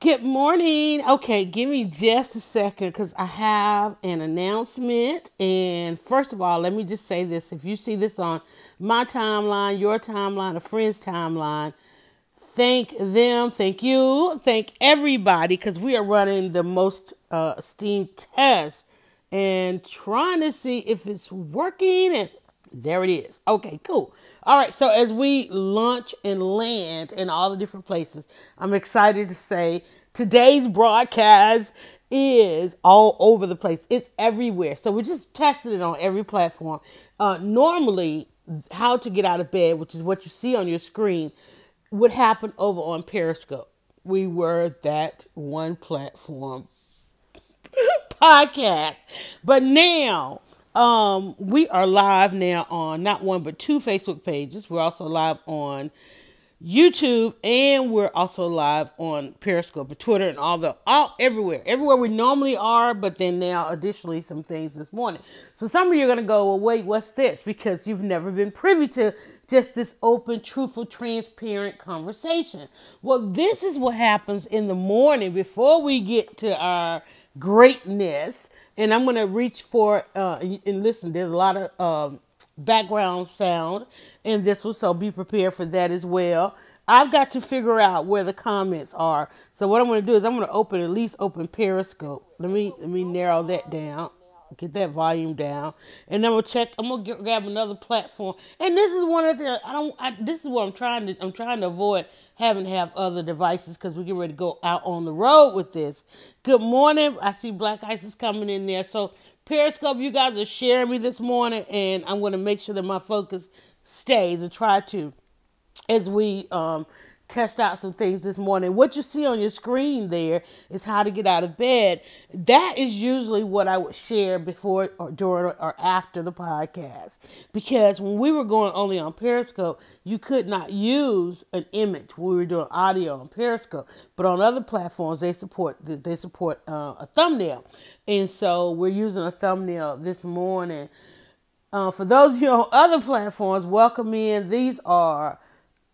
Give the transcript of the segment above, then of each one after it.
Good morning. Okay, give me just a second because I have an announcement. And first of all, let me just say this. If you see this on my timeline, your timeline, a friend's timeline, thank them, thank you, thank everybody because we are running the most esteemed test and trying to see if it's working. And there it is. Okay, cool. All right, so as we launch and land in all the different places, I'm excited to say today's broadcast is all over the place. It's everywhere. So we're just testing it on every platform. Normally, how to get out of bed, which is what you see on your screen, would happen over on Periscope. We were that one platform podcast. But now we are live now on not one but two Facebook pages. We're also live on YouTube, and we're also live on Periscope and Twitter and all everywhere we normally are, but then now additionally some things this morning. So some of you are going to go, well, wait, what's this? Because you've never been privy to just this open, truthful, transparent conversation. Well, this is what happens in the morning before we get to our greatness. And I'm going to reach for, and listen, there's a lot of background sound in this one, so be prepared for that as well. I've got to figure out where the comments are. So what I'm going to do is I'm going to at least open Periscope. Let me narrow that down. Get that volume down, and then I'm gonna grab another platform. And this is one of the this is what I'm trying to avoid having to have other devices because we get ready to go out on the road with this. Good morning. I see Black Ice is coming in there. So Periscope, you guys are sharing me this morning, and I'm going to make sure that my focus stays and try to as we test out some things this morning. What you see on your screen there is how to get out of bed. That is usually what I would share before or during or after the podcast. Because when we were going only on Periscope, you could not use an image when we were doing audio on Periscope. But on other platforms, they support a thumbnail. And so we're using a thumbnail this morning. For those of you on other platforms, welcome in. These are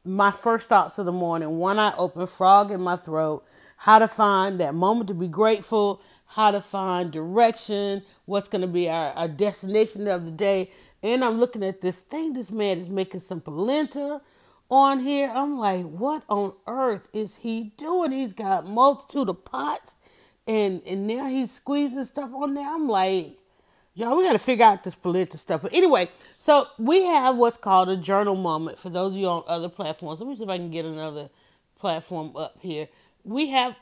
my first thoughts of the morning. One eye open, frog in my throat. How to find that moment to be grateful. How to find direction. What's going to be our destination of the day. And I'm looking at this thing. This man is making some polenta on here. I'm like, what on earth is he doing? He's got multitude of pots. And now he's squeezing stuff on there. I'm like, y'all, we got to figure out this polenta stuff. But anyway, so we have what's called a journal moment for those of you on other platforms. Let me see if I can get another platform up here. We have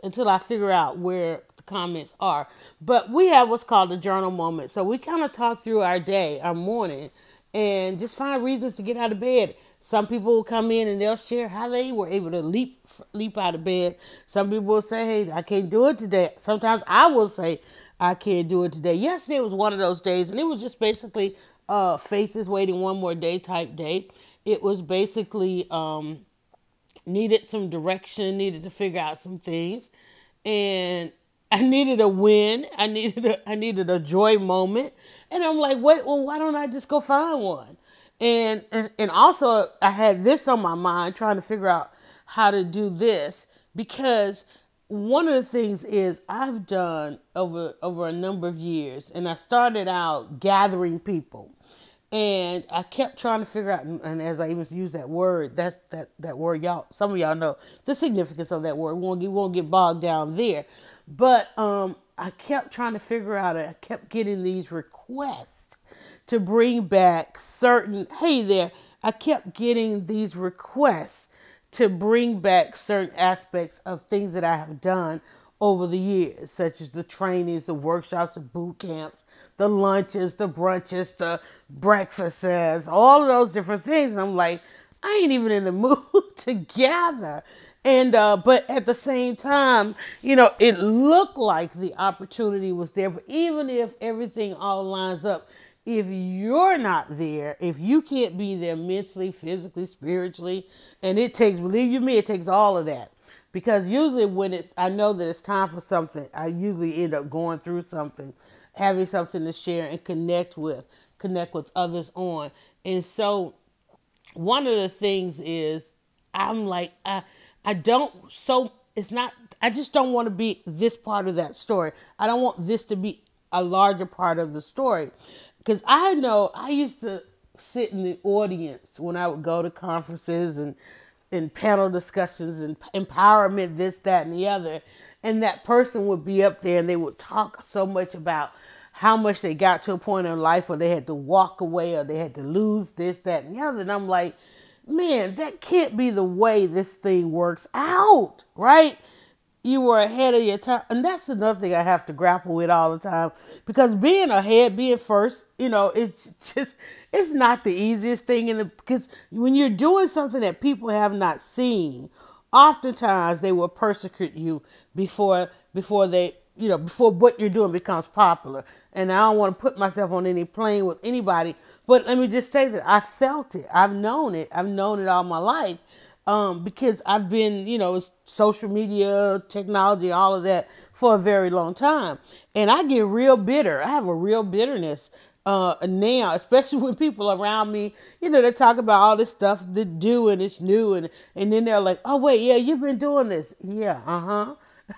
until I figure out where the comments are. But we have what's called a journal moment. So we kind of talk through our day, our morning, and just find reasons to get out of bed. Some people will come in and they'll share how they were able to leap out of bed. Some people will say, hey, I can't do it today. Sometimes I will say, I can't do it today. Yesterday was one of those days, and it was just basically faith is waiting one more day type day. It was basically needed some direction, needed to figure out some things, and I needed a win. I needed a joy moment, and I'm like, wait, well, why don't I just go find one? And also I had this on my mind, trying to figure out how to do this, because one of the things is I've done over a number of years, and I started out gathering people, and I kept trying to figure out, and as I even use that word, that word, y'all, some of y'all know the significance of that word. We won't get bogged down there, but I kept trying to figure out, I kept getting these requests to bring back I kept getting these requests to bring back certain aspects of things that I have done over the years, such as the trainings, the workshops, the boot camps, the lunches, the brunches, the breakfasts, all of those different things. And I'm like, I ain't even in the mood to gather. And, but at the same time, it looked like the opportunity was there. But even if everything all lines up, if you're not there, if you can't be there mentally, physically, spiritually, and believe you me, it takes all of that. Because usually when I know that it's time for something, I usually end up going through something, having something to share and connect with others on. And so one of the things is I'm like, I don't, so it's not, I just don't want to be this part of that story. I don't want this to be a larger part of the story. Because I know I used to sit in the audience when I would go to conferences and panel discussions and empowerment, this, that, and the other. And that person would be up there and they would talk so much about how much they got to a point in life where they had to walk away or they had to lose this, that, and the other. And I'm like, man, that can't be the way this thing works out, right? You were ahead of your time. And that's another thing I have to grapple with all the time. Because being ahead, being first, it's not the easiest thing because when you're doing something that people have not seen, oftentimes they will persecute you before before what you're doing becomes popular. And I don't want to put myself on any plane with anybody, but let me just say that I felt it. I've known it. I've known it all my life. Because I've been, social media, technology, all of that for a very long time. And I get real bitter. I have a real bitterness now, especially when people around me, they talk about all this stuff they do and it's new. And then they're like, oh, wait, yeah, you've been doing this. Yeah,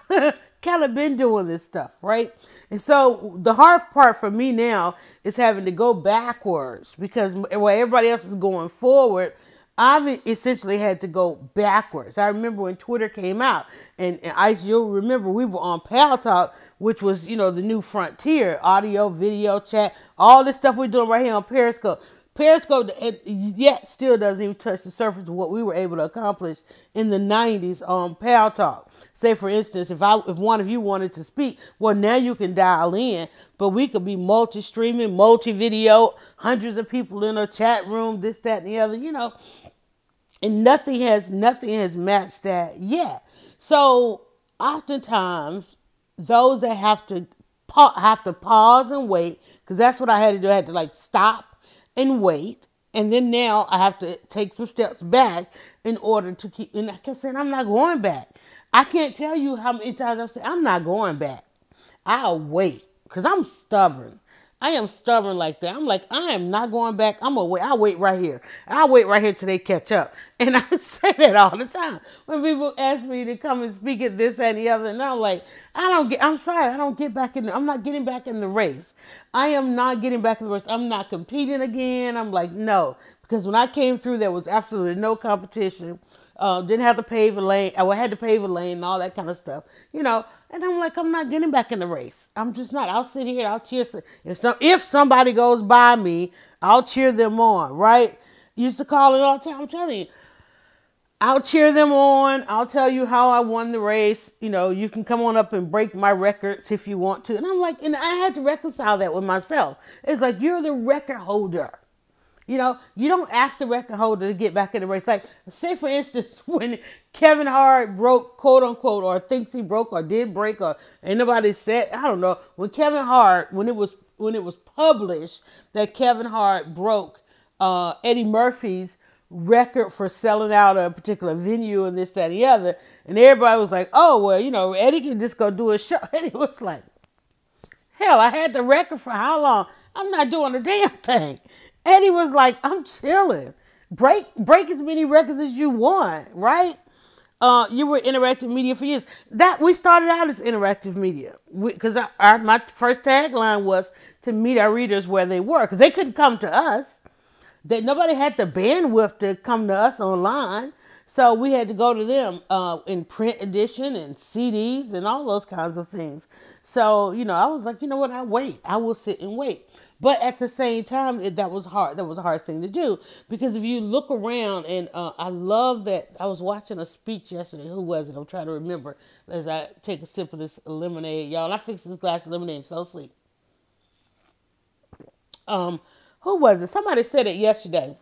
kind of been doing this stuff, right? And so the hard part for me now is having to go backwards because while everybody else is going forward, I've essentially had to go backwards. I remember when Twitter came out, and you'll remember we were on Pal Talk, which was, the new frontier, audio, video, chat, all this stuff we're doing right here on Periscope. Periscope yet still doesn't even touch the surface of what we were able to accomplish in the 90s on Pal Talk. Say, for instance, if one of you wanted to speak, well, now you can dial in, but we could be multi-streaming, multi-video, hundreds of people in a chat room, this, that, and the other, and nothing has matched that yet. So oftentimes, those that have to pause and wait, because that's what I had to do. I had to stop and wait, and then now I have to take some steps back in order to keep. And I kept saying, I'm not going back. I can't tell you how many times I've said, I'm not going back. I'll wait, because I'm stubborn. I am stubborn like that. I'm like, I am not going back. I'm going to wait. I'll wait right here. I'll wait right here till they catch up. And I say that all the time. When people ask me to come and speak at this and the other, and I'm like, I'm sorry, I don't get back in. I'm not getting back in the race. I am not getting back in the race. I'm not competing again. I'm like, no. Because when I came through, there was absolutely no competition. Didn't have to pave a lane. I had to pave a lane and all that kind of stuff, And I'm like, I'm not getting back in the race. I'm just not. I'll sit here. I'll cheer. If somebody goes by me, I'll cheer them on. Right? Used to call it all the time. I'm telling you, I'll cheer them on. I'll tell you how I won the race. You can come on up and break my records if you want to. And I'm like, and I had to reconcile that with myself. It's like, you're the record holder. You don't ask the record holder to get back in the race. Like, say, for instance, when Kevin Hart broke, quote unquote, or thinks he broke or did break, or ain't nobody said, I don't know. When Kevin Hart, when it was published that Kevin Hart broke Eddie Murphy's record for selling out a particular venue and this, that, and the other, and everybody was like, oh, well, Eddie can just go do a show. Eddie was like, hell, I had the record for how long? I'm not doing a damn thing. Eddie was like, I'm chilling. Break as many records as you want, right? You were interactive media for years. That we started out as interactive media because my first tagline was to meet our readers where they were, because they couldn't come to us. Nobody had the bandwidth to come to us online, so we had to go to them in print edition and CDs and all those kinds of things. So I was like, you know what? I will sit and wait. But at the same time, that was hard. That was a hard thing to do, because if you look around, and I love that I was watching a speech yesterday. Who was it? I'm trying to remember as I take a sip of this lemonade, y'all. And I fixed this glass of lemonade and fell asleep. Who was it? Somebody said it yesterday.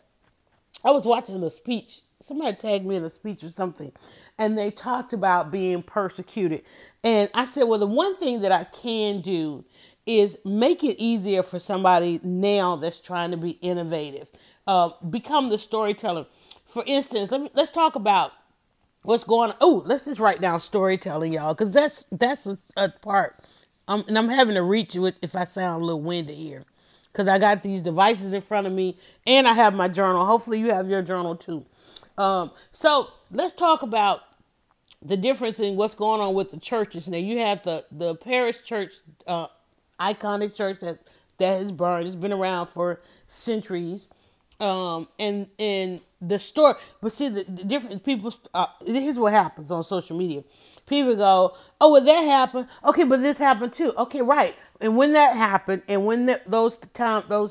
I was watching a speech. Somebody tagged me in a speech or something, and they talked about being persecuted. And I said, well, the one thing that I can do is make it easier for somebody now that's trying to be innovative. Become the storyteller. For instance, let's talk about what's going on. Oh, let's just write down storytelling, y'all, because that's a part. And I'm having to reach you if I sound a little winded here, because I got these devices in front of me and I have my journal. Hopefully you have your journal too. So let's talk about the difference in what's going on with the churches. Now you have the parish church, iconic church that has burned. It's been around for centuries. And the story, but see the different people. Here's what happens on social media. People go, "Oh, well, that happened. Okay, but this happened too. Okay, right." And when that happened, and when those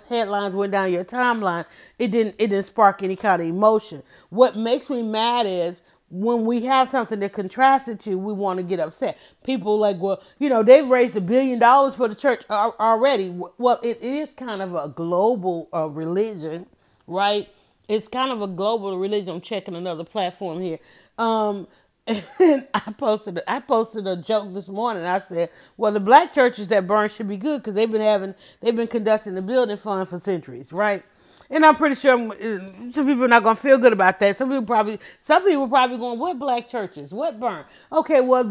headlines went down your timeline, it didn't spark any kind of emotion. What makes me mad is when we have something to contrast it to, we want to get upset. People like, well, they've raised $1 billion for the church already. Well, it is kind of a global religion, right? It's kind of a global religion. I'm checking another platform here. And I posted a joke this morning. I said, well, the black churches that burn should be good because they've been conducting the building fund for centuries, right? And I'm pretty sure some people are not going to feel good about that. Some people probably going, what black churches? What burn? Okay, well,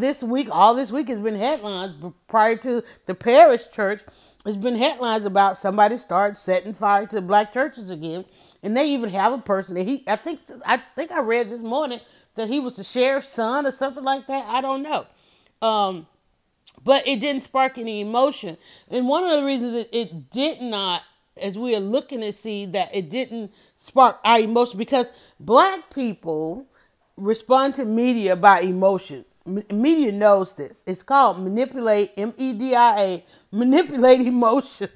all this week has been headlines. Prior to the parish church, there's been headlines about somebody started setting fire to black churches again. And they even have a person that I think I read this morning that he was the sheriff's son or something like that. I don't know. But it didn't spark any emotion. And one of the reasons it did not, as we are looking to see that it didn't spark our emotion, because black people respond to media by emotion. Media knows this. It's called manipulate, MEDIA, manipulate emotions.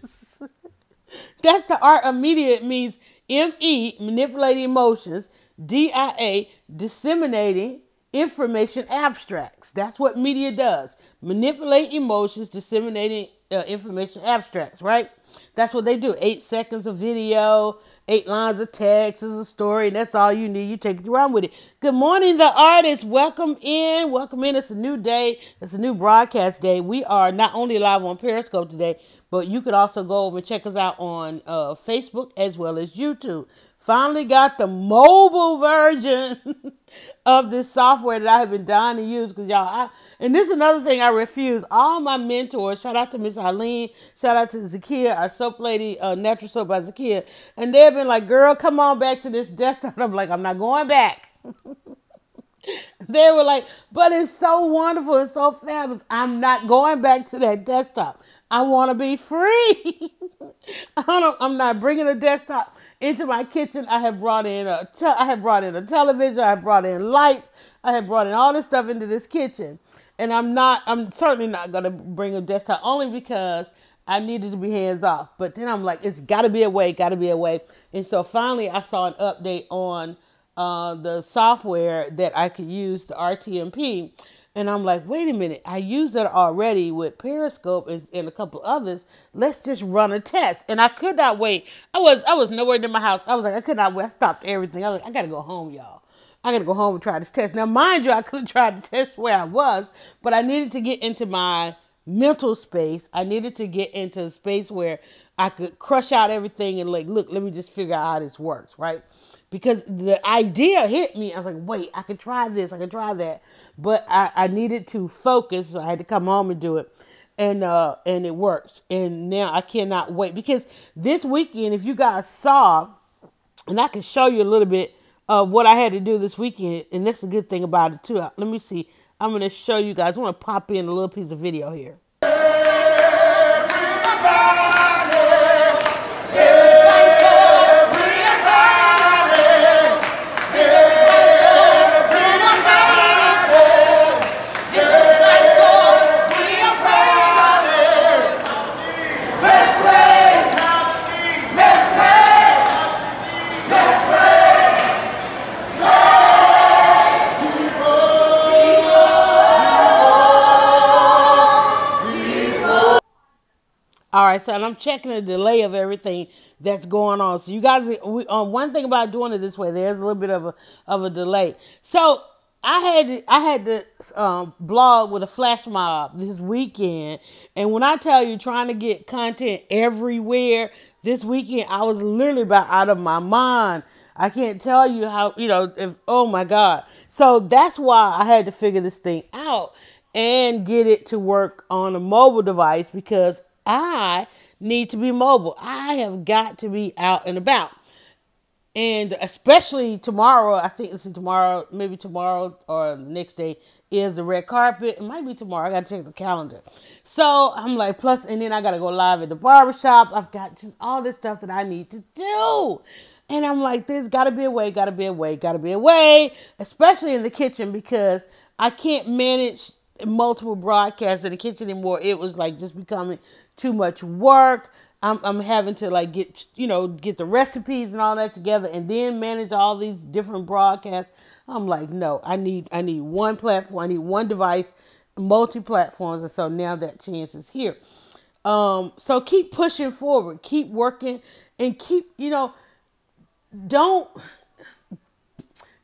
That's the art of media. It means ME, manipulating emotions, DIA, disseminating information abstracts. That's what media does. Manipulate emotions, disseminating information abstracts, right? That's what they do. 8 seconds of video, 8 lines of text is a story, and that's all you need. You take it around with it. Good morning, the artists. Welcome in. Welcome in. It's a new day. It's a new broadcast day. We are not only live on Periscope today, but you could also go over and check us out on Facebook as well as YouTube. Finally got the mobile version of this software that I have been dying to use because and this is another thing I refuse. All my mentors, shout out to Miss Eileen, shout out to Zakia, our soap lady, Natural Soap by Zakia, and they've been like, girl, come on back to this desktop. I'm like, I'm not going back. They were like, but it's so wonderful and so fabulous. I'm not going back to that desktop. I want to be free. I'm not bringing a desktop into my kitchen. I have brought in a television. I have brought in lights. I have brought in all this stuff into this kitchen. And I'm certainly not going to bring a desktop only because I needed to be hands off. But then I'm like, it's got to be a way. And so finally I saw an update on the software that I could use, the RTMP. And I'm like, wait a minute, I used that already with Periscope and a couple others. Let's just run a test. And I could not wait. I was nowhere near my house. I was like, I could not wait. I stopped everything. I was like, I got to go home, y'all. I got to go home and try this test. Now, mind you, I could have tried the test where I was, but I needed to get into my mental space. I needed to get into a space where I could crush out everything and like, look, let me just figure out how this works, right? Because the idea hit me. I was like, wait, I could try this. I could try that. But I needed to focus. So I had to come home and do it. And it works. And now I cannot wait. Because this weekend, if you guys saw, and I can show you a little bit of what I had to do this weekend. And that's a good thing about it too. Let me see. I'm going to show you guys. I want to pop in a little piece of video here. All right, so I'm checking the delay of everything that's going on. So you guys, one thing about doing it this way, there's a little bit of a delay. So I had to blog with a flash mob this weekend, and when I tell you trying to get content everywhere this weekend, I was literally about out of my mind. I can't tell you how, oh my God. So that's why I had to figure this thing out and get it to work on a mobile device because I need to be mobile. I have got to be out and about. And especially tomorrow, I think this is tomorrow, maybe tomorrow or the next day is the red carpet. It might be tomorrow. I got to check the calendar. So I'm like, plus, and then I got to go live at the barbershop. I've got just all this stuff that I need to do. And I'm like, there's got to be a way, got to be a way, got to be a way, especially in the kitchen, because I can't manage multiple broadcasts in the kitchen anymore. It was like just becoming too much work. I'm having to like get the recipes and all that together and then manage all these different broadcasts. I'm like, no, I need one platform. I need one device, multi-platforms. And so now that chance is here. So keep pushing forward, keep working, and keep, don't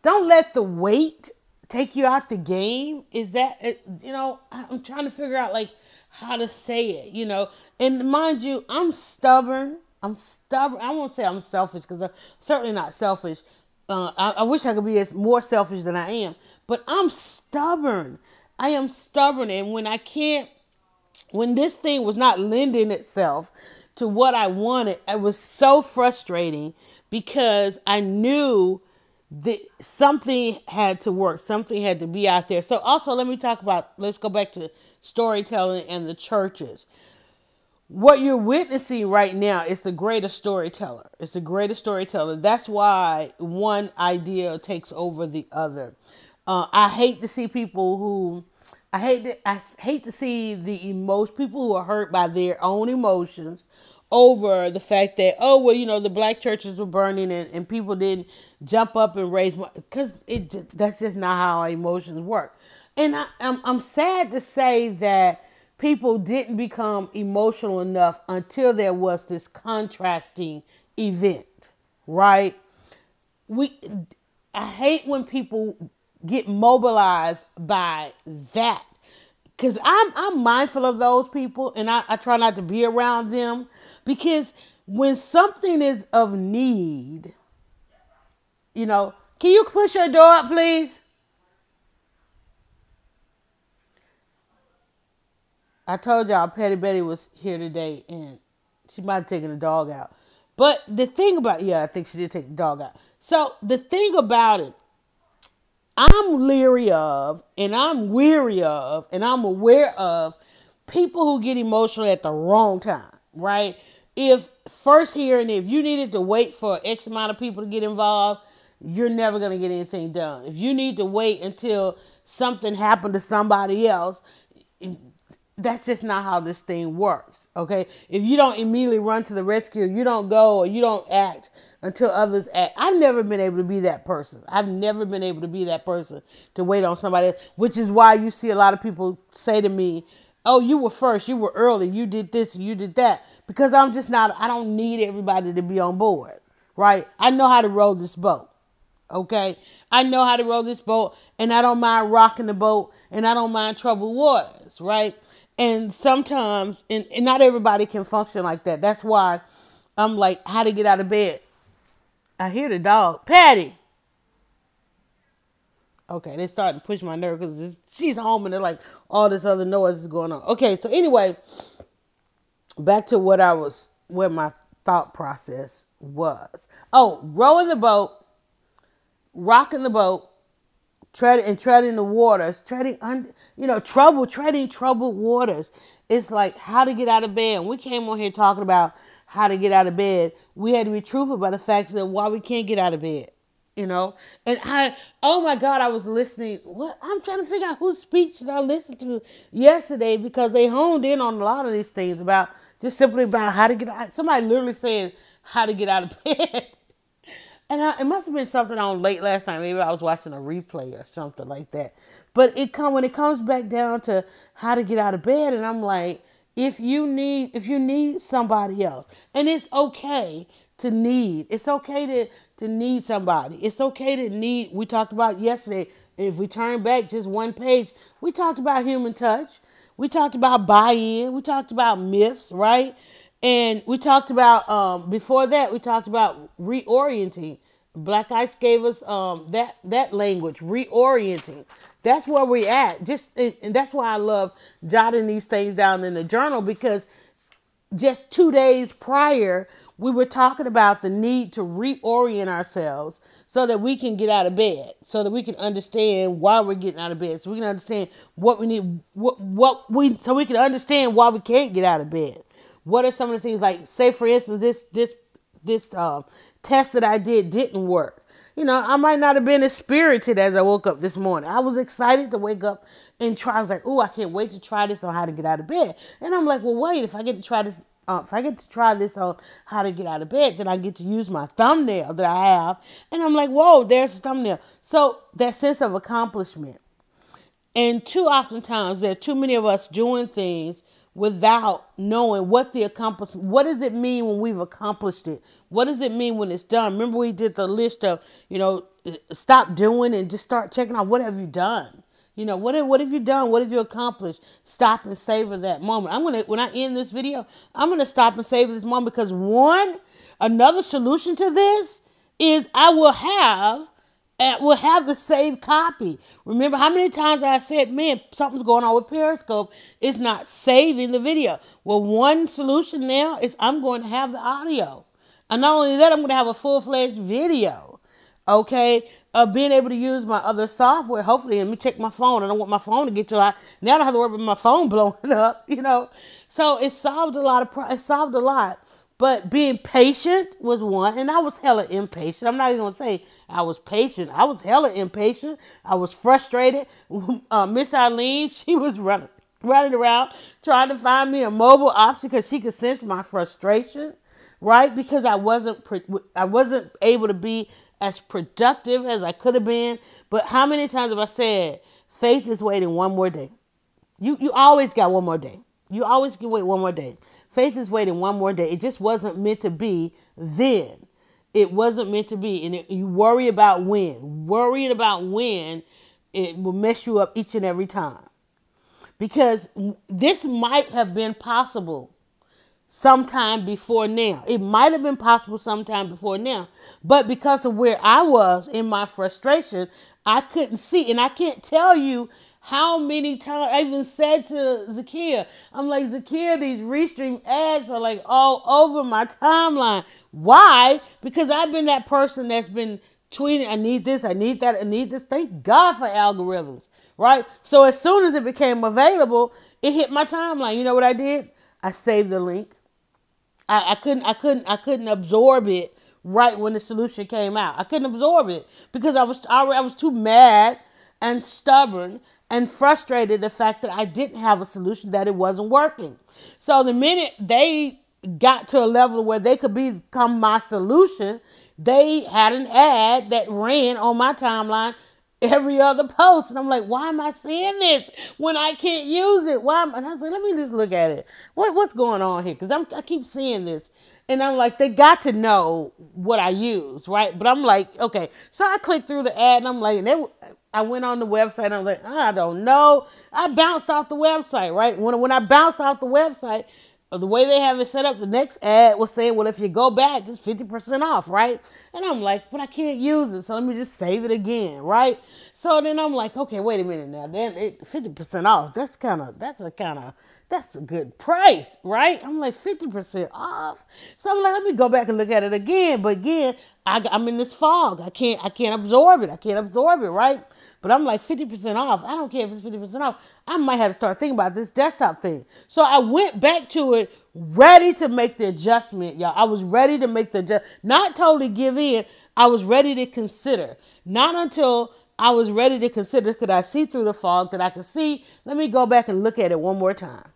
let the weight take you out the game. Is that, I'm trying to figure out like how to say it, and mind you, I'm stubborn. I won't say I'm selfish, because I'm certainly not selfish. I wish I could be more selfish than I am, but I'm stubborn. I am stubborn. And when this thing was not lending itself to what I wanted, it was so frustrating, because I knew that something had to work. Something had to be out there. So also let's go back to storytelling and the churches. What you're witnessing right now is the greatest storyteller. It's the greatest storyteller. That's why one idea takes over the other. I hate to see people I hate to see the people who are hurt by their own emotions over the fact that, the black churches were burning and people didn't jump up and raise money, because that's just not how our emotions work. And I'm sad to say that people didn't become emotional enough until there was this contrasting event, right? I hate when people get mobilized by that, because I'm mindful of those people, and I try not to be around them, because when something is of need, can you push your door up, please? I told y'all Patty Betty was here today, and she might have taken the dog out. But the thing about, I think she did take the dog out. So the thing about it, I'm leery of, and I'm weary of, and I'm aware of people who get emotional at the wrong time, right? If you needed to wait for X amount of people to get involved, you're never going to get anything done. If you need to wait until something happened to somebody else, that's just not how this thing works, okay? If you don't immediately run to the rescue, you don't go or you don't act until others act. I've never been able to be that person. I've never been able to be that person to wait on somebody else, which is why you see a lot of people say to me, oh, you were first, you were early, you did this, you did that. Because I don't need everybody to be on board, right? I know how to row this boat, okay? I know how to row this boat, and I don't mind rocking the boat, and I don't mind troubled waters, right? And sometimes, and not everybody can function like that. That's why I'm like, how to get out of bed. I hear the dog. Patty! Okay, they starting to push my nerve because she's home and they're like, all this other noise is going on. Okay, so anyway, back to what my thought process was. Oh, rowing the boat, rocking the boat, treading the waters, treading troubled waters. It's like how to get out of bed. And we came on here talking about how to get out of bed. We had to be truthful about the fact that why we can't get out of bed, And oh my God, I was listening. I'm trying to figure out whose speech did I listen to yesterday, because they honed in on a lot of these things about just simply about how to get out. Somebody literally saying how to get out of bed. And it must have been something on late last night. Maybe I was watching a replay or something like that. But when it comes back down to how to get out of bed, and I'm like, if you need somebody else, and it's okay to need. It's okay to need somebody. It's okay to need. We talked about yesterday. If we turn back just one page, we talked about human touch. We talked about buy-in. We talked about myths, right? And we talked about, before that, we talked about reorienting. Black Ice gave us that language, reorienting. That's where we're at. And that's why I love jotting these things down in the journal, because just 2 days prior, we were talking about the need to reorient ourselves so that we can get out of bed, so that we can understand why we're getting out of bed, so we can understand what we need, so we can understand why we can't get out of bed. What are some of the things, like, say for instance, this test that I didn't work. I might not have been as spirited as I woke up this morning. I was excited to wake up and try. I was like, "Oh, I can't wait to try this on how to get out of bed." And I'm like, "Well, wait, if I get to try this on how to get out of bed, then I get to use my thumbnail that I have." And I'm like, "Whoa, there's a thumbnail." So that sense of accomplishment. And too oftentimes, there are too many of us doing things without knowing what the accomplishment, what does it mean when we've accomplished it? What does it mean when it's done? Remember, we did the list of, stop doing and just start checking out, what have you done? What have you done? What have you accomplished? Stop and savor that moment. When I end this video, I'm going to stop and savor this moment, because another solution to this is I will have the saved copy. Remember how many times I said, man, something's going on with Periscope. It's not saving the video. Well, one solution now is I'm going to have the audio. And not only that, I'm going to have a full-fledged video. Okay? Of being able to use my other software. Hopefully, let me check my phone. I don't want my phone to get too hot. Now I don't have to worry about my phone blowing up, So it solved a lot. But being patient was one. And I was hella impatient. I'm not even going to say I was patient. I was hella impatient. I was frustrated. Miss Eileen, she was running around trying to find me a mobile option because she could sense my frustration, right? Because I wasn't able to be as productive as I could have been. But how many times have I said, faith is waiting one more day? You always got one more day. You always can wait one more day. Faith is waiting one more day. It just wasn't meant to be then. It wasn't meant to be. And you worry about when. Worrying about when, it will mess you up each and every time. Because this might have been possible sometime before now. It might have been possible sometime before now. But because of where I was in my frustration, I couldn't see. And I can't tell you how many times I even said to Zakia, I'm like, Zakia, these Restream ads are like all over my timeline. Why? Because I've been that person that's been tweeting, I need this, I need that, I need this. Thank God for algorithms, right? So as soon as it became available, it hit my timeline. You know what I did? I saved the link. I couldn't absorb it right when the solution came out. I couldn't absorb it because I was too mad and stubborn and frustrated the fact that I didn't have a solution, that it wasn't working. So the minute they got to a level where they could become my solution, they had an ad that ran on my timeline every other post. And I'm like, why am I seeing this when I can't use it? And I was like, let me just look at it. What's going on here? Because I keep seeing this. And I'm like, they got to know what I use, right? But I'm like, okay. So I clicked through the ad and I'm like, I went on the website and I was like, I don't know. I bounced off the website, right? When I bounced off the website, the way they have it set up, the next ad was saying, well, if you go back, it's 50% off, right? And I'm like, but I can't use it, so let me just save it again, right? So then I'm like, okay, wait a minute now. Then 50% off, that's a good price, right? I'm like, 50% off. So I'm like, let me go back and look at it again. But again, I'm in this fog. I can't absorb it. I can't absorb it, right? But I'm like, 50% off. I don't care if it's 50% off. I might have to start thinking about this desktop thing. So I went back to it, ready to make the adjustment, y'all. I was ready to make the adjustment. Not totally give in. I was ready to consider. Not until I was ready to consider, could I see through the fog, that I could see, let me go back and look at it one more time.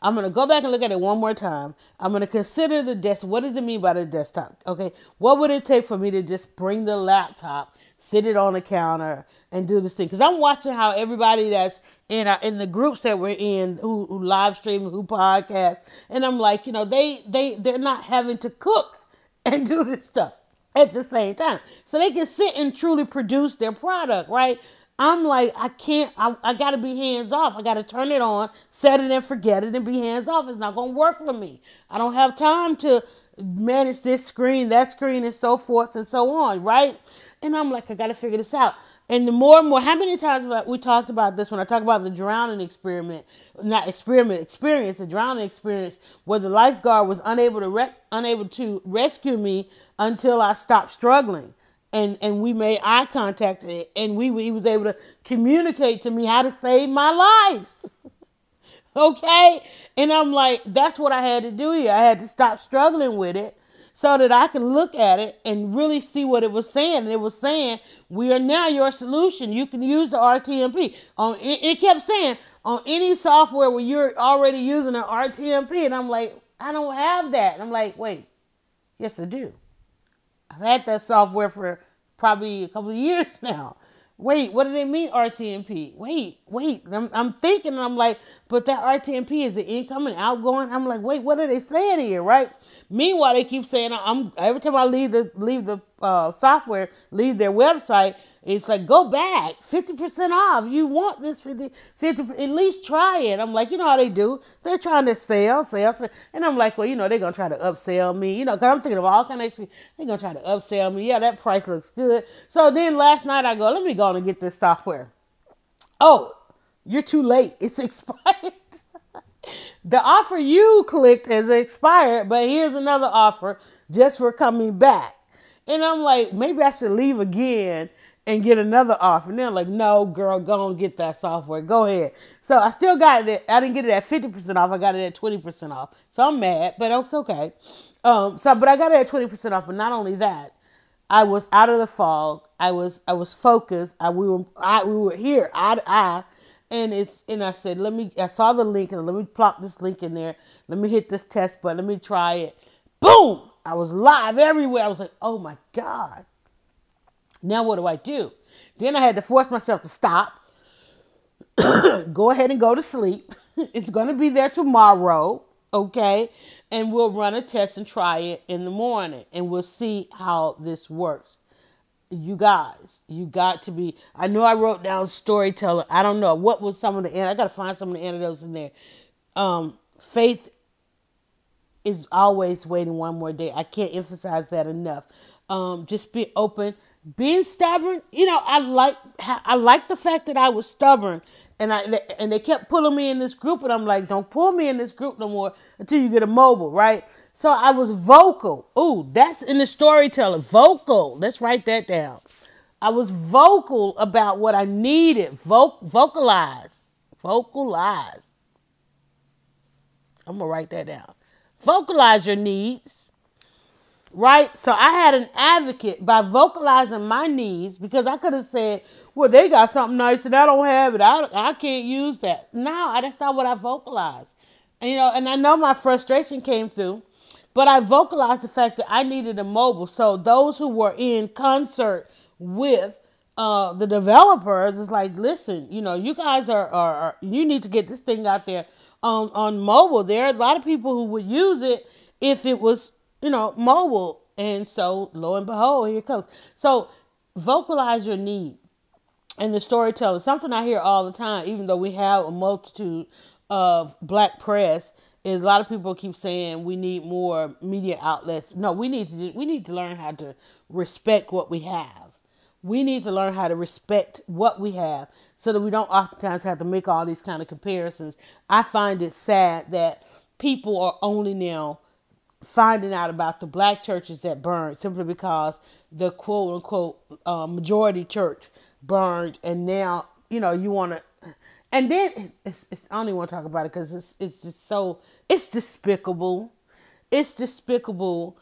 I'm going to go back and look at it one more time. I'm going to consider the desk. What does it mean by the desktop? Okay. What would it take for me to just bring the laptop, sit it on the counter, and do this thing? Because I'm watching how everybody that's in the groups that we're in, who live stream, who podcast, and I'm like, they're not having to cook and do this stuff at the same time. So they can sit and truly produce their product, right? I'm like, I got to be hands off. I got to turn it on, set it and forget it, and be hands off. It's not going to work for me. I don't have time to manage this screen, that screen, and so forth and so on, right? And I'm like, I got to figure this out. And the more and more, how many times we talked about this when I talk about the drowning experiment, not experiment, experience, the drowning experience, where the lifeguard was unable to rescue me until I stopped struggling. And we made eye contact, and he was able to communicate to me how to save my life. Okay? And I'm like, that's what I had to do here. I had to stop struggling with it so that I can look at it and really see what it was saying. And it was saying, we are now your solution. You can use the RTMP. It kept saying, on any software where you're already using an RTMP. And I'm like, I don't have that. And I'm like, wait, yes, I do. I've had that software for probably a couple of years now. Wait, what do they mean RTMP? Wait. I'm thinking, and I'm like, but that RTMP is the incoming, outgoing. I'm like, wait, what are they saying here, right? Meanwhile, they keep saying, every time I leave the software, leave their website, it's like, go back, 50% off. You want this 50, at least try it. I'm like, you know how they do. They're trying to sell. And I'm like, well, they're going to try to upsell me, because I'm thinking of all kind of things. They're going to try to upsell me. Yeah, that price looks good. So then last night I go, let me go and get this software. Oh, you're too late. It's expired. The offer you clicked is expired, but here's another offer just for coming back. And I'm like, maybe I should leave again and get another offer. And they're like, no, girl, go and get that software. Go ahead. So I still got it. I didn't get it at 50% off. I got it at 20% off. So I'm mad, but it's okay. But I got it at 20% off. But not only that, I was out of the fog. I was focused. We were here eye to eye. And I said, I saw the link, and let me plop this link in there. Let me hit this test button. Let me try it. Boom! I was live everywhere. I was like, oh my God. Now what do I do? Then I had to force myself to stop. Go ahead and go to sleep. It's going to be there tomorrow. Okay? And we'll run a test and try it in the morning. And we'll see how this works. You guys, you got to be, I know I wrote down storyteller. I don't know. What was some of the, I got to find some of the antidotes in there. Faith is always waiting one more day. I can't emphasize that enough. Just be open, being stubborn. I like the fact that I was stubborn, and they kept pulling me in this group, and I'm like, don't pull me in this group no more until you get a mobile, right? So I was vocal. Ooh, that's in the storyteller. Vocal. Let's write that down. I was vocal about what I needed. Vocalize. Vocalize. I'm going to write that down. Vocalize your needs. Right? So I had an advocate by vocalizing my needs, because I could have said, well, they got something nice and I don't have it. I can't use that. No, that's not what I vocalized. And I know my frustration came through. But I vocalized the fact that I needed a mobile. So those who were in concert with the developers is like, listen, you guys are you need to get this thing out there on mobile. There are a lot of people who would use it if it was, mobile. And so lo and behold, here it comes. So vocalize your need. And the storyteller, something I hear all the time, even though we have a multitude of black press, is a lot of people keep saying we need more media outlets. No, we need to learn how to respect what we have. We need to learn how to respect what we have so that we don't oftentimes have to make all these kind of comparisons. I find it sad that people are only now finding out about the black churches that burned simply because the quote unquote majority church burned, and now you want to. And then I don't even want to talk about it because it's just so, it's despicable. It's despicable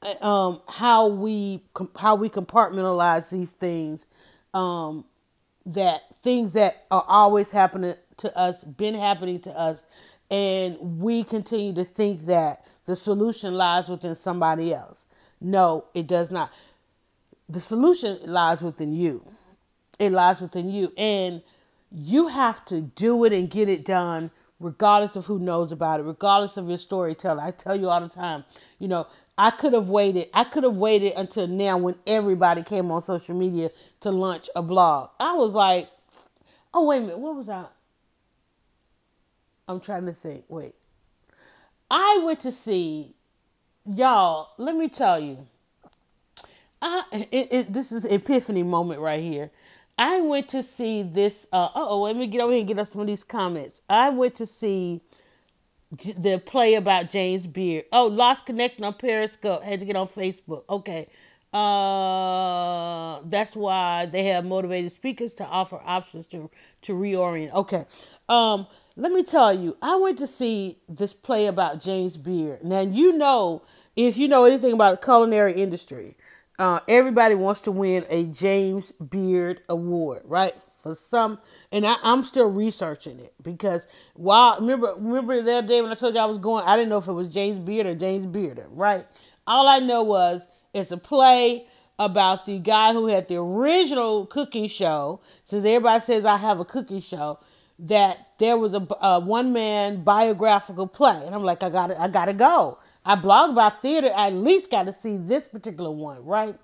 how we compartmentalize these things, that things that are always happening to us, been happening to us, and we continue to think that the solution lies within somebody else. No, it does not. The solution lies within you. It lies within you. And you have to do it and get it done regardless of who knows about it, regardless of your storyteller. I tell you all the time, I could have waited. I could have waited until now when everybody came on social media to launch a blog. I was like, oh, wait a minute. What was I? I'm trying to think. Wait. I went to see, y'all, let me tell you, this is an epiphany moment right here. I went to see this. Let me get over here and get us some of these comments. I went to see the play about James Beard. Oh, Lost Connection on Periscope. Had to get on Facebook. Okay. That's why they have motivated speakers to offer options to reorient. Okay. Let me tell you, I went to see this play about James Beard. Now, if you know anything about the culinary industry, everybody wants to win a James Beard Award, right? For some, and I'm still researching it because remember the other day when I told you I was going, I didn't know if it was James Beard or James Bearder, right? All I know was it's a play about the guy who had the original cooking show. Since everybody says I have a cooking show, that there was a one-man biographical play, and I'm like, I gotta go. I blog about theater. I at least got to see this particular one, right?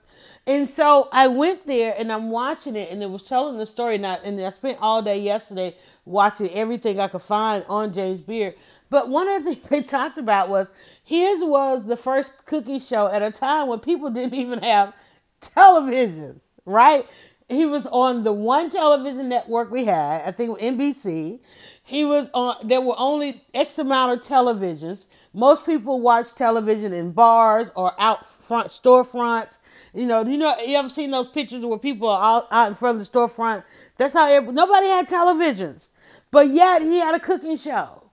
And so I went there and I'm watching it, and it was telling the story. And I spent all day yesterday watching everything I could find on James Beard. But one of the things they talked about was his was the first cooking show at a time when people didn't even have televisions, right? He was on the one television network we had, I think NBC. He was on, there were only X amount of televisions. Most people watch television in bars or out front storefronts. You ever seen those pictures where people are out in front of the storefront? That's how nobody had televisions, but yet he had a cooking show,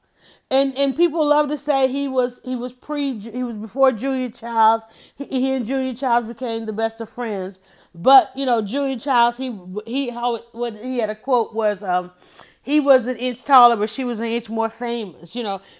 and people love to say he was before Julia Childs. He and Julia Childs became the best of friends, but Julia Childs he had a quote was he was an inch taller, but she was an inch more famous,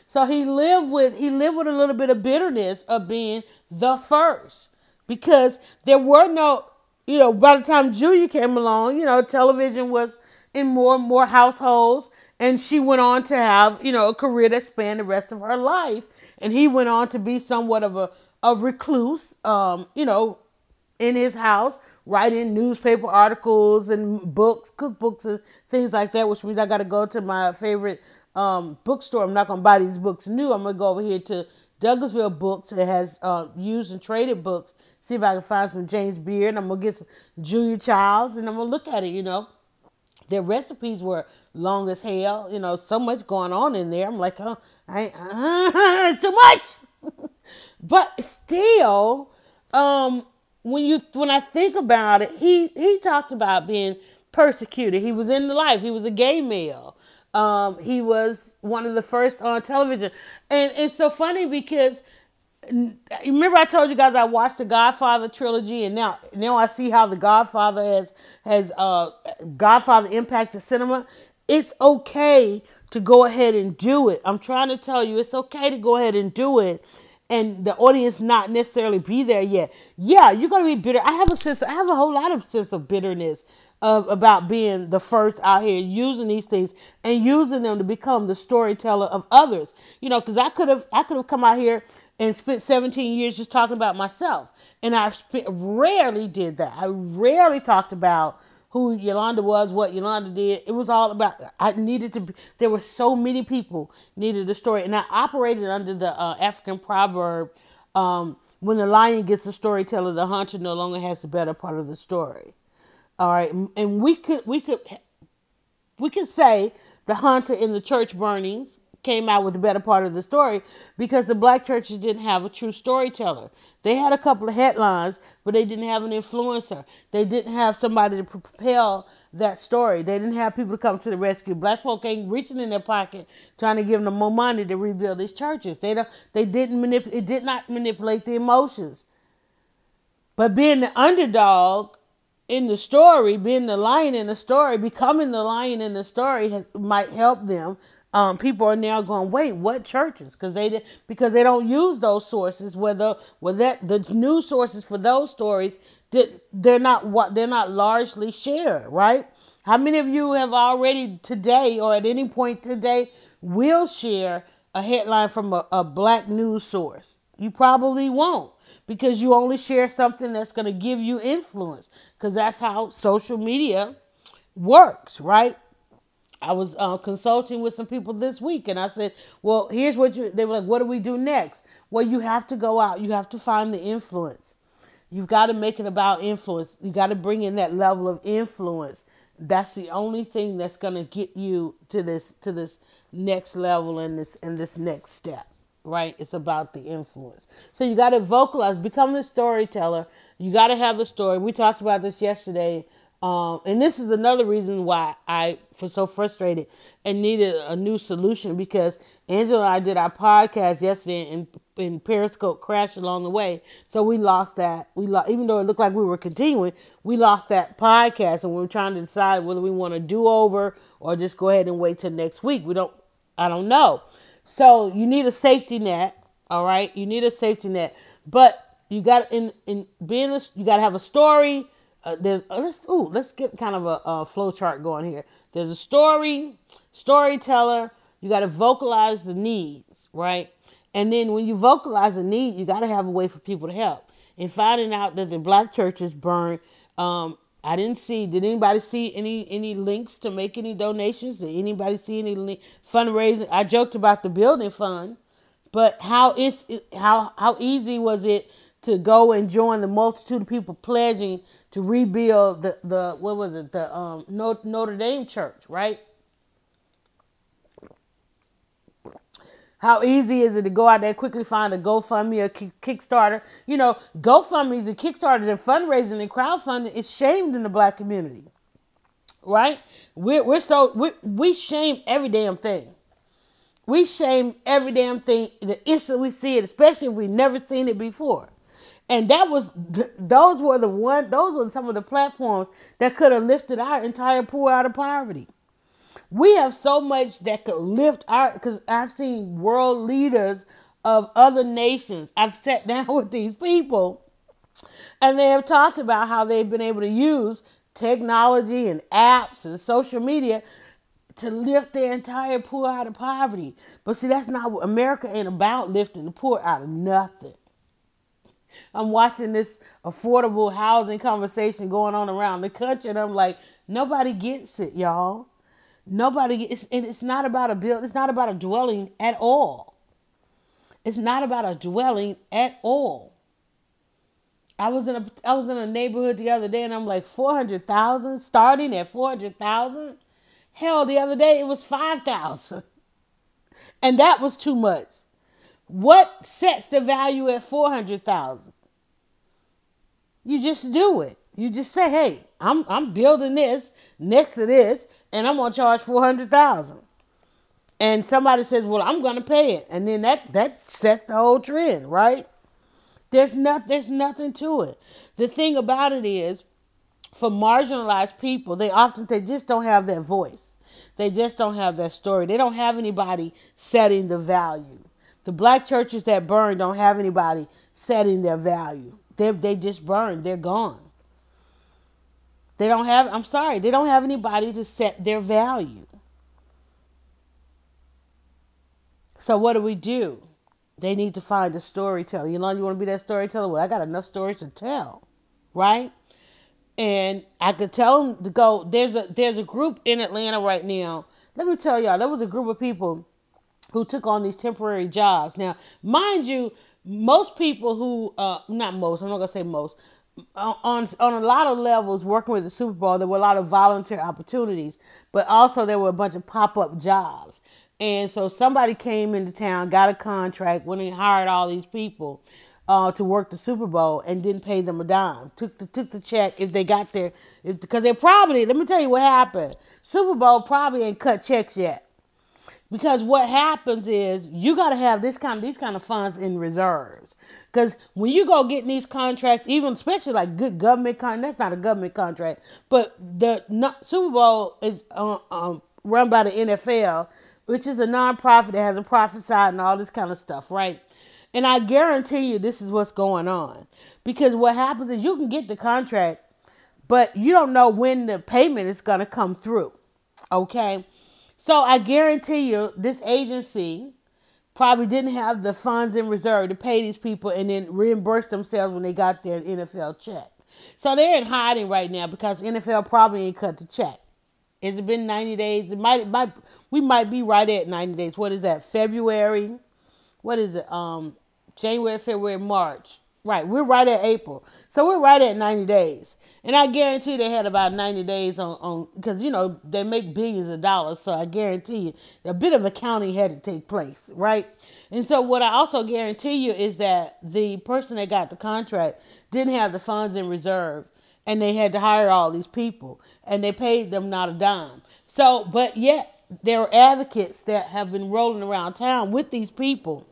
So he lived with a little bit of bitterness of being the first, because there were no, by the time Julia came along, television was in more and more households, and she went on to have, a career that spanned the rest of her life. And he went on to be somewhat of a recluse, in his house, writing newspaper articles and books, cookbooks and things like that, which means I got to go to my favorite bookstore. I'm not going to buy these books new. I'm going to go over here to Douglasville Books. It has used and traded books. See if I can find some James Beard. I'm going to get some Julia Childs, and I'm going to look at it, Their recipes were long as hell, so much going on in there. I'm like, too much. But still, when I think about it, he talked about being persecuted. He was in the life. He was a gay male. He was one of the first on television. And it's so funny because remember I told you guys I watched the Godfather trilogy, and now I see how the Godfather has Godfather impacted cinema. It's okay to go ahead and do it. I'm trying to tell you, it's okay to go ahead and do it, and the audience not necessarily be there yet. Yeah, you're gonna be bitter. I have a whole lot of sense of bitterness about being the first out here using these things and using them to become the storyteller of others. Because I could have come out here and spent 17 years just talking about myself, and I rarely did that. I rarely talked about who Yolanda was, what Yolanda did. It was all about, there were so many people needed a story. And I operated under the African proverb, when the lion gets the storyteller, the hunter no longer has the better part of the story. All right. And we could say the hunter in the church burnings came out with the better part of the story, because the black churches didn't have a true storyteller. They had a couple of headlines, but they didn't have an influencer. They didn't have somebody to propel that story. They didn't have people to come to the rescue. Black folk ain't reaching in their pocket trying to give them more money to rebuild these churches. It did not manipulate the emotions. But being the underdog in the story, being the lion in the story, becoming the lion in the story might help them. People are now going, wait, what churches? Because they don't use those sources. The news sources for those stories, they're not largely shared, right? How many of you have already today or at any point today will share a headline from a black news source? You probably won't, because you only share something that's going to give you influence, because that's how social media works, right? I was consulting with some people this week, and I said, well, here's they were like, what do we do next? Well, you have to go out. You have to find the influence. You've got to make it about influence. You got to bring in that level of influence That's the only thing that's gonna get you to this next level and this next step, right? It's about the influence. So you got to vocalize, become the storyteller. You got to have a story. We talked about this yesterday, and this is another reason why I was so frustrated and needed a new solution, because Angela and I did our podcast yesterday, and Periscope crashed along the way, so we lost that. Even though it looked like we were continuing, we lost that podcast, and we were trying to decide whether we want to do over or just go ahead and wait till next week. I don't know. So you need a safety net, all right? You need a safety net, but you got you got to have a story. Let's get kind of a flow chart going here. There's a storyteller. You got to vocalize the needs, right? And then when you vocalize the need, you got to have a way for people to help. And finding out that the black churches burned, did anybody see any links to make any donations? Did anybody see any fundraising? I joked about the building fund, but how easy was it to go and join the multitude of people pledging to rebuild the Notre Dame church, right? How easy is it to go out there, quickly find a GoFundMe or Kickstarter? You know, GoFundMes and Kickstarters and fundraising and crowdfunding is shamed in the black community, right? We shame every damn thing. We shame every damn thing the instant we see it, especially if we've never seen it before. And those were some of the platforms that could have lifted our entire poor out of poverty. We have so much that could lift because I've seen world leaders of other nations. I've sat down with these people and they have talked about how they've been able to use technology and apps and social media to lift their entire poor out of poverty. But see, that's not what America ain't about, lifting the poor out of nothing. I'm watching this affordable housing conversation going on around the country and I'm like, nobody gets it, y'all. It's not about it's not about a dwelling at all. It's not about a dwelling at all. I was in a neighborhood the other day and I'm like, 400,000, starting at 400,000. Hell, the other day it was 5,000. And that was too much. What sets the value at 400,000? You just do it. You just say, hey, I'm building this next to this, and I'm going to charge 400,000. And somebody says, well, I'm going to pay it. And then that sets the whole trend, right? There's nothing to it. The thing about it is, for marginalized people, they just don't have that voice. They just don't have that story. They don't have anybody setting the value. The black churches that burn don't have anybody setting their value. They just burn. They're gone. They don't have anybody to set their value. So what do? They need to find a storyteller. You want to be that storyteller? Well, I got enough stories to tell, right? And I could tell them to go. There's a group in Atlanta right now. Let me tell y'all, there was a group of people who took on these temporary jobs. Now, mind you, most people who, not most, I'm not going to say most, on a lot of levels working with the Super Bowl, there were a lot of volunteer opportunities, but also there were a bunch of pop-up jobs. And so somebody came into town, got a contract, went and hired all these people to work the Super Bowl and didn't pay them a dime. Took the check if they got there, because they probably, let me tell you what happened. Super Bowl probably ain't cut checks yet. Because what happens is you got to have these kind of funds in reserves. Because when you go get these contracts, even especially like good government that's not a government contract, but the Super Bowl is run by the NFL, which is a nonprofit that has a profit side and all this kind of stuff, right? And I guarantee you this is what's going on. Because what happens is you can get the contract, but you don't know when the payment is going to come through, okay? So I guarantee you this agency probably didn't have the funds in reserve to pay these people and then reimburse themselves when they got their NFL check. So they're in hiding right now because NFL probably ain't cut the check. Has it been 90 days? We might be right at 90 days. What is that? February? What is it? January, February, March. Right. We're right at April. So we're right at 90 days. And I guarantee they had about 90 days on because, they make billions of dollars. So I guarantee you a bit of accounting had to take place, right? And so what I also guarantee you is that the person that got the contract didn't have the funds in reserve, and they had to hire all these people, and they paid them not a dime. So, but yet there are advocates that have been rolling around town with these people.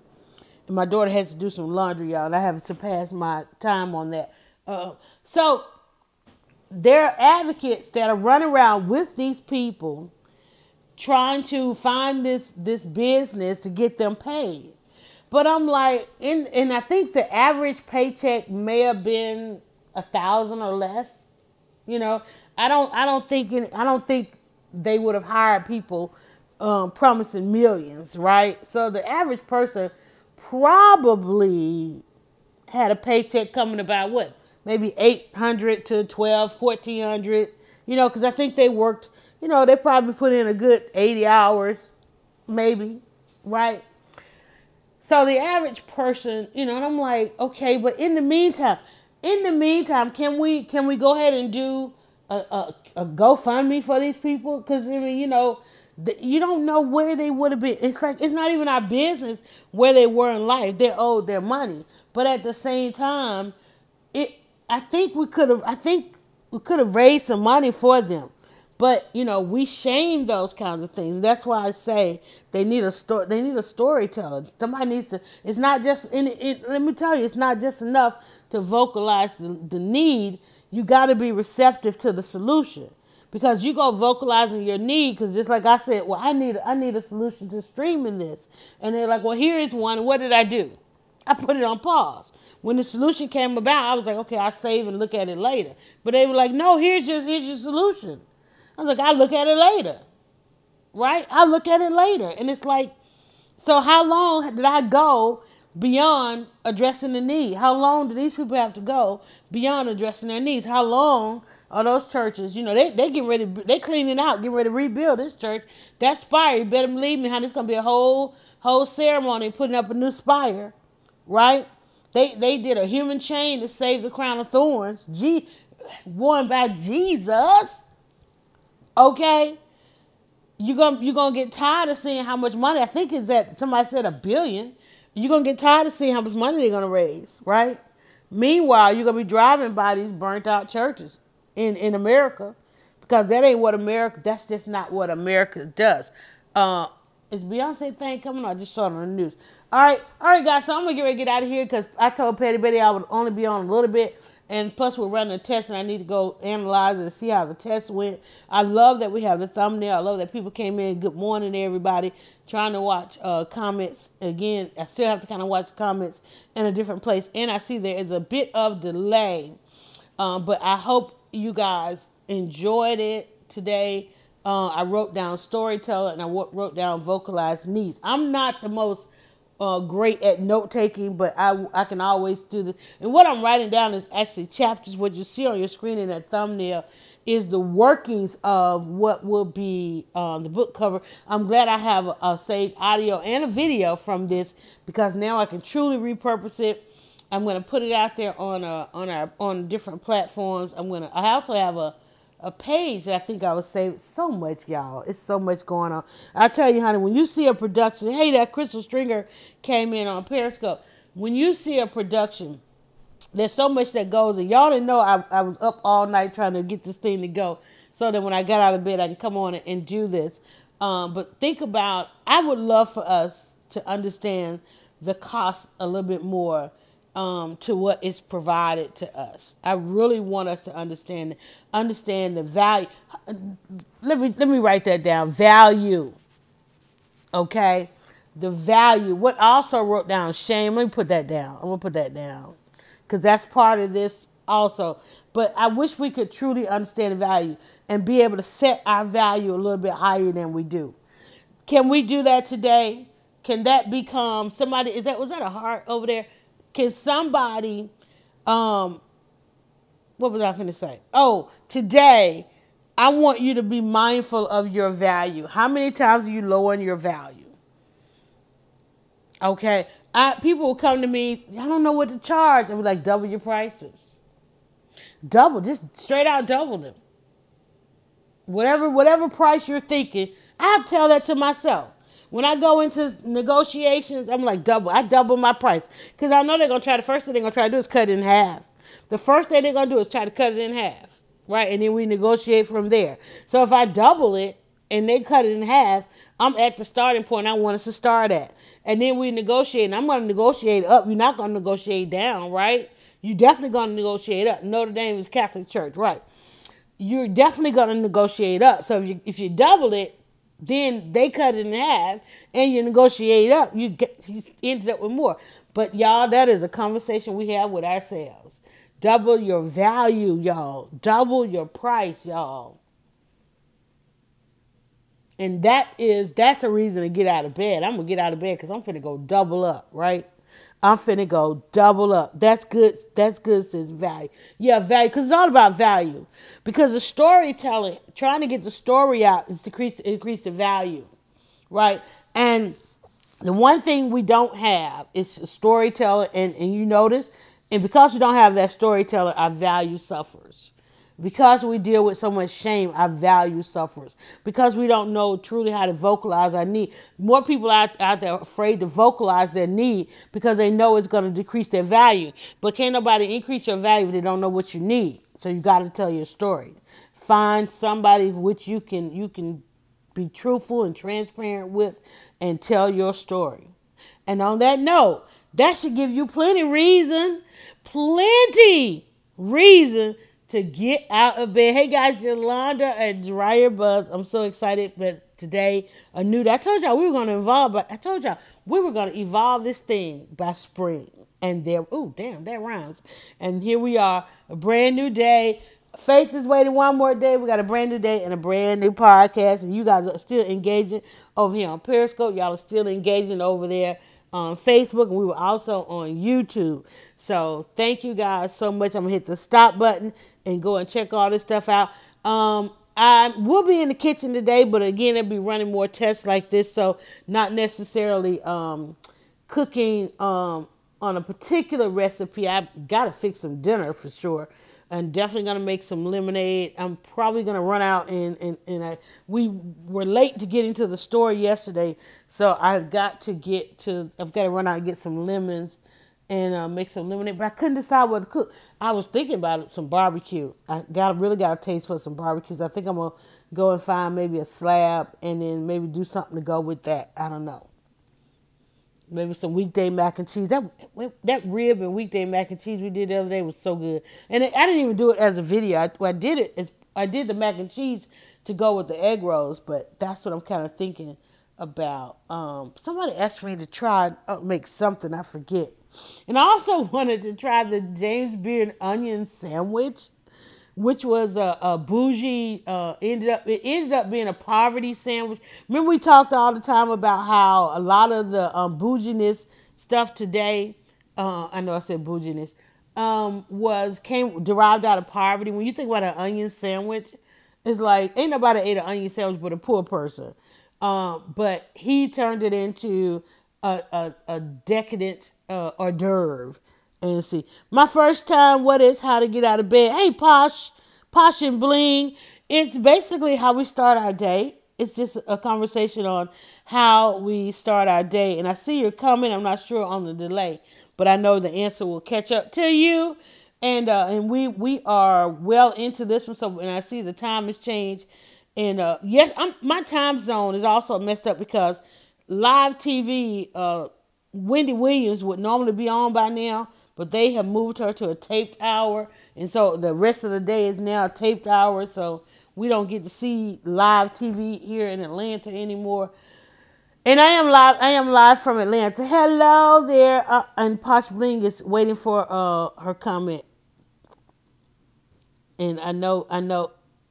And my daughter has to do some laundry, y'all, and I haven't surpassed my time on that. So there are advocates that are running around with these people trying to find this business to get them paid. But I'm like, and I think the average paycheck may have been $1,000 or less. I don't think they would have hired people promising millions, right? So the average person probably had a paycheck coming about what? Maybe $800 to $1,200, $1,400, because I think they worked, they probably put in a good 80 hours, maybe, right? So the average person, and I'm like, okay, but in the meantime, can we go ahead and do a GoFundMe for these people? Because you don't know where they would have been. It's like it's not even our business where they were in life. They're owed their money, but at the same time, I think we could have raised some money for them. But we shame those kinds of things. That's why I say they need a story. They need a storyteller. Somebody needs to. It's not just. Let me tell you, it's not just enough to vocalize the need. You got to be receptive to the solution, because you go vocalizing your need. Because just like I said, well, I need a solution to streaming this, and they're like, well, here is one. What did I do? I put it on pause. When the solution came about, I was like, okay, I'll save and look at it later. But they were like, no, here's your solution. I was like, I'll look at it later, right? I'll look at it later. And it's like, so how long did I go beyond addressing the need? How long do these people have to go beyond addressing their needs? How long are those churches, they getting ready, they cleaning out, getting ready to rebuild this church. That spire, you better believe me, honey, it's going to be a whole ceremony putting up a new spire, right? They did a human chain to save the crown of thorns, worn by Jesus. Okay, you're gonna get tired of seeing how much money. I think it's that somebody said $1 billion. You're gonna get tired of seeing how much money they're gonna raise, right? Meanwhile, you're gonna be driving by these burnt out churches in America, because that ain't what America. That's just not what America does. Is Beyonce thing coming on? I just saw it on the news. All right, guys. So I'm gonna get ready to get out of here because I told Petty Betty I would only be on a little bit. And plus, we're running a test, and I need to go analyze it and see how the test went. I love that we have the thumbnail. I love that people came in. Good morning to everybody. Trying to watch comments. Again, I still have to kind of watch comments in a different place. And I see there is a bit of delay. But I hope you guys enjoyed it today. I wrote down storyteller, and I wrote down vocalized needs. I'm not the most great at note taking, but I can always do this. And what I'm writing down is actually chapters. What you see on your screen in that thumbnail is the workings of what will be the book cover. I'm glad I have a saved audio and a video from this, because now I can truly repurpose it. I'm going to put it out there on different platforms. I also have a page that I think I would save. It's so much, y'all. It's so much going on. I tell you, honey, when you see a production, hey, that Crystal Stringer came in on Periscope. When you see a production, there's so much that goes, and y'all didn't know I was up all night trying to get this thing to go, so that when I got out of bed, I can come on and do this. But think about, I would love for us to understand the cost a little bit more to what is provided to us. I really want us to understand the value. Let me write that down. Value. Okay? The value. What I also wrote down, shame. Let me put that down. I'm going to put that down, because that's part of this also. But I wish we could truly understand the value and be able to set our value a little bit higher than we do. Can we do that today? Can that become somebody? Was that a heart over there? Can somebody, what was I going to say? Oh, today, I want you to be mindful of your value. How many times are you lowering your value? Okay. People will come to me, I don't know what to charge. I'm like, double your prices. Double, just straight out double them. Whatever price you're thinking, I tell that to myself. When I go into negotiations, I'm like I double my price. Because I know they're going to try, the first thing they're going to try to do is cut it in half. The first thing they're going to do is try to cut it in half, right? And then we negotiate from there. So if I double it and they cut it in half, I'm at the starting point I want us to start at. And then we negotiate, and I'm going to negotiate up. You're not going to negotiate down, right? You're definitely going to negotiate up. Notre Dame is Catholic Church, right? You're definitely going to negotiate up. So if you double it, then they cut it in half and you negotiate up. You end up with more. But y'all, that is a conversation we have with ourselves. Double your value, y'all. Double your price, y'all. And that's a reason to get out of bed. I'm going to get out of bed because I'm finna go double up, right? I'm finna go double up. That's good. That's good, sis. Value. Yeah, value. Because it's all about value. Because the storytelling, trying to get the story out is to increase the value, right? And the one thing we don't have is a storyteller. And you notice, and because we don't have that storyteller, our value suffers. Because we deal with so much shame, our value suffers. Because we don't know truly how to vocalize our need. More people out there are afraid to vocalize their need because they know it's going to decrease their value. But can't nobody increase your value if they don't know what you need. So you got to tell your story. Find somebody which you can be truthful and transparent with and tell your story. And on that note, that should give you plenty reason to get out of bed. Hey guys, Yolanda and Dryer Buzz. I'm so excited, but today I told y'all we were going to evolve this thing by spring. And that rhymes. And here we are, a brand new day. Faith is waiting one more day. We got a brand new day and a brand new podcast. And you guys are still engaging over here on Periscope. Y'all are still engaging over there on Facebook, and we were also on YouTube. So thank you guys so much. I'm gonna hit the stop button and go and check all this stuff out. I will be in the kitchen today, but again, I'll be running more tests like this, so not necessarily cooking on a particular recipe. I gotta fix some dinner for sure. I'm definitely going to make some lemonade. I'm probably going to run out we were late to getting to the store yesterday. So I've got to run out and get some lemons and make some lemonade. But I couldn't decide what to cook. I was thinking about some barbecue. I really got a taste for some barbecues. I think I'm going to go and find maybe a slab and then maybe do something to go with that. I don't know. Maybe some weekday mac and cheese. That rib and weekday mac and cheese we did the other day was so good. And I didn't even do it as a video. I did the mac and cheese to go with the egg rolls, but that's what I'm kind of thinking about. Somebody asked me to try make something, I forget. And I also wanted to try the James Beard onion sandwich, which was a bougie, it ended up being a poverty sandwich. Remember we talked all the time about how a lot of the bouginess stuff today, I know I said bouginess, derived out of poverty. When you think about an onion sandwich, it's like, ain't nobody ate an onion sandwich but a poor person. But he turned it into a decadent hors d'oeuvre. And see, my first time, how to get out of bed. Hey, Posh and Bling. It's basically how we start our day. It's just a conversation on how we start our day. And I see you're coming. I'm not sure on the delay, but I know the answer will catch up to you. And we are well into this one. So when I see the time has changed, and yes, my time zone is also messed up because live TV, Wendy Williams would normally be on by now. But they have moved her to a taped hour. And so the rest of the day is now a taped hour. So we don't get to see live TV here in Atlanta anymore. And I am live from Atlanta. Hello there. And Posh Bling is waiting for her comment. And I know.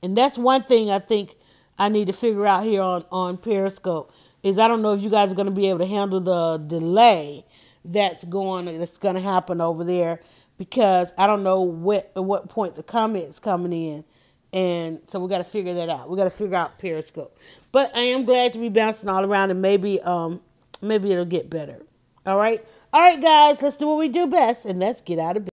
And that's one thing I think I need to figure out here on Periscope is I don't know if you guys are going to be able to handle the delay that's going to happen over there, because I don't know at what point the comments coming in, and so we got to figure that out. We got to figure out Periscope. But I am glad to be bouncing all around, and maybe it'll get better. All right, guys, let's do what we do best, and let's get out of bed.